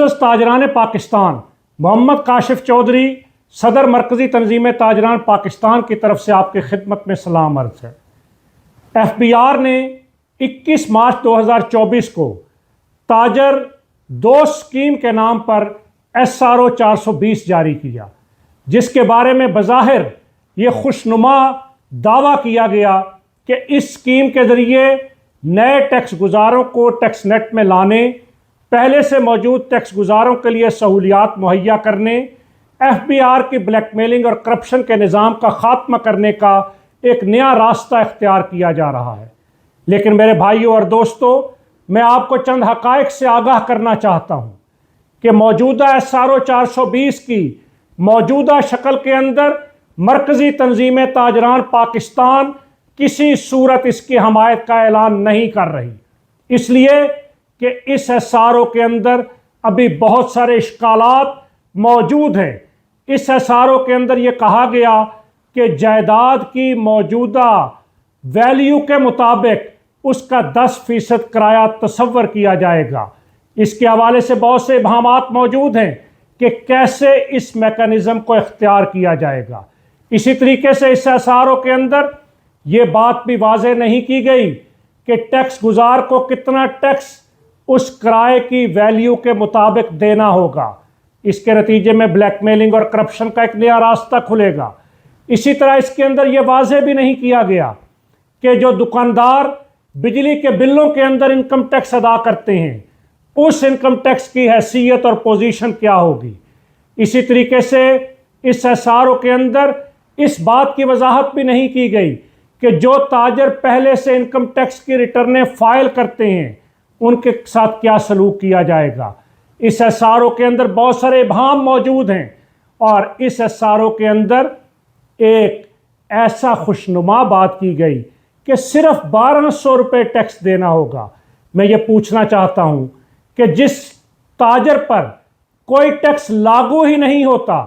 मोअज़्ज़ज़ ताजरान पाकिस्तान मोहम्मद काशिफ चौधरी, सदर मरकज़ी तंजीम ताजरान पाकिस्तान की तरफ से आपकी खिदमत में सलाम अर्ज़ है। FBR ने 21 मार्च 2024 को ताजर 2 स्कीम के नाम पर SRO 420 जारी किया, जिसके बारे में बज़ाहिर ये खुशनुमा दावा किया गया कि इस स्कीम के ज़रिए नए टैक्स गुजारों को टैक्स नेट में लाने, पहले से मौजूद टैक्स गुजारों के लिए सहूलियात मुहैया करने, FBR की ब्लैकमेलिंग और करप्शन के निज़ाम का खात्मा करने का एक नया रास्ता इख्तियार किया जा रहा है। लेकिन मेरे भाइयों और दोस्तों, मैं आपको चंद हक़ाइक़ से आगाह करना चाहता हूँ कि मौजूदा SRO 420 की मौजूदा शक्ल के अंदर मरकज़ी तंजीम ताजरान पाकिस्तान किसी सूरत इसकी हमायत का ऐलान नहीं कर रही, इसलिए कि इस SRO के अंदर अभी बहुत सारे इश्कालात मौजूद हैं। इस SRO के अंदर ये कहा गया कि जायदाद की मौजूदा वैल्यू के मुताबिक उसका 10% किराया तसव्वुर किया जाएगा। इसके हवाले से बहुत से इबहामात मौजूद हैं कि कैसे इस मैकेनिज़्म को इख्तियार किया जाएगा। इसी तरीके से इस SRO के अंदर ये बात भी वाज़ेह नहीं की गई कि टैक्स गुजार को कितना टैक्स उस किराए की वैल्यू के मुताबिक देना होगा। इसके नतीजे में ब्लैकमेलिंग और करप्शन का एक नया रास्ता खुलेगा। इसी तरह इसके अंदर यह वाज़ेह भी नहीं किया गया कि जो दुकानदार बिजली के बिलों के अंदर इनकम टैक्स अदा करते हैं, उस इनकम टैक्स की हैसियत और पोजीशन क्या होगी। इसी तरीके से इस SRO के अंदर इस बात की वजाहत भी नहीं की गई कि जो ताजर पहले से इनकम टैक्स की रिटर्नें फाइल करते हैं, उनके साथ क्या सलूक किया जाएगा। इस SRO के अंदर बहुत सारे इबहाम मौजूद हैं और इस SRO के अंदर एक ऐसा खुशनुमा बात की गई कि सिर्फ 1200 रुपये टैक्स देना होगा। मैं ये पूछना चाहता हूँ कि जिस ताजर पर कोई टैक्स लागू ही नहीं होता,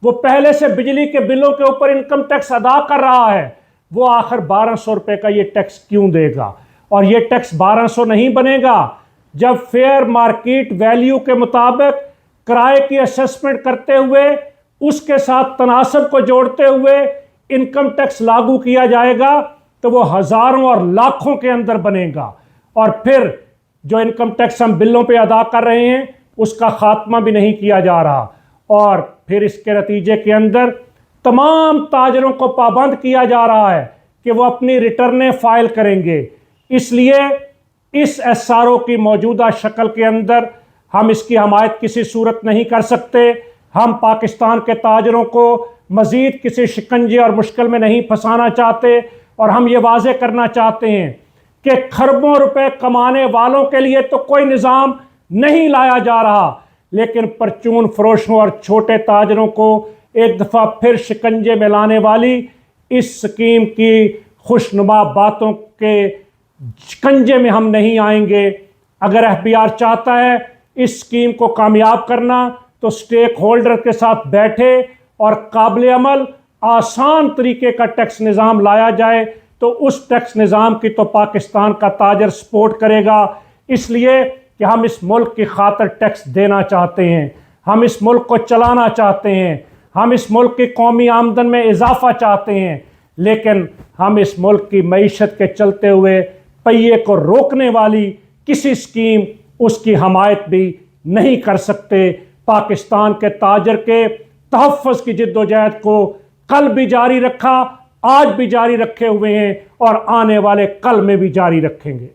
वो पहले से बिजली के बिलों के ऊपर इनकम टैक्स अदा कर रहा है, वो आखिर 1200 रुपये का ये टैक्स क्यों देगा। और ये टैक्स 1200 नहीं बनेगा जब फेयर मार्केट वैल्यू के मुताबिक किराए की असेसमेंट करते हुए उसके साथ तनासब को जोड़ते हुए इनकम टैक्स लागू किया जाएगा, तो वो हज़ारों और लाखों के अंदर बनेगा। और फिर जो इनकम टैक्स हम बिलों पे अदा कर रहे हैं, उसका खात्मा भी नहीं किया जा रहा। और फिर इसके नतीजे के अंदर तमाम ताजरों को पाबंद किया जा रहा है कि वो अपनी रिटर्नें फाइल करेंगे। इसलिए इस SRO की मौजूदा शक्ल के अंदर हम इसकी हमायत किसी सूरत नहीं कर सकते। हम पाकिस्तान के ताजरों को मज़ीद किसी शिकंजे और मुश्किल में नहीं फंसाना चाहते, और हम ये वाज़ेह करना चाहते हैं कि खरबों रुपए कमाने वालों के लिए तो कोई निज़ाम नहीं लाया जा रहा, लेकिन परचून फरोशों और छोटे ताजरों को एक दफ़ा फिर शिकंजे में लाने वाली इस स्कीम की खुशनुमा बातों के शिकंजे में हम नहीं आएंगे। अगर FBR चाहता है इस स्कीम को कामयाब करना, तो स्टेक होल्डर के साथ बैठे और काबिल अमल आसान तरीके का टैक्स निज़ाम लाया जाए, तो उस टैक्स निज़ाम की तो पाकिस्तान का ताजर सपोर्ट करेगा। इसलिए कि हम इस मुल्क की खातिर टैक्स देना चाहते हैं, हम इस मुल्क को चलाना चाहते हैं, हम इस मुल्क की कौमी आमदन में इजाफा चाहते हैं, लेकिन हम इस मुल्क की मईशत के चलते हुए पहिए को रोकने वाली किसी स्कीम उसकी हमायत भी नहीं कर सकते। पाकिस्तान के ताजर के तहफ़्फ़ुज़ की जिद्दोजहद को कल भी जारी रखा, आज भी जारी रखे हुए हैं और आने वाले कल में भी जारी रखेंगे।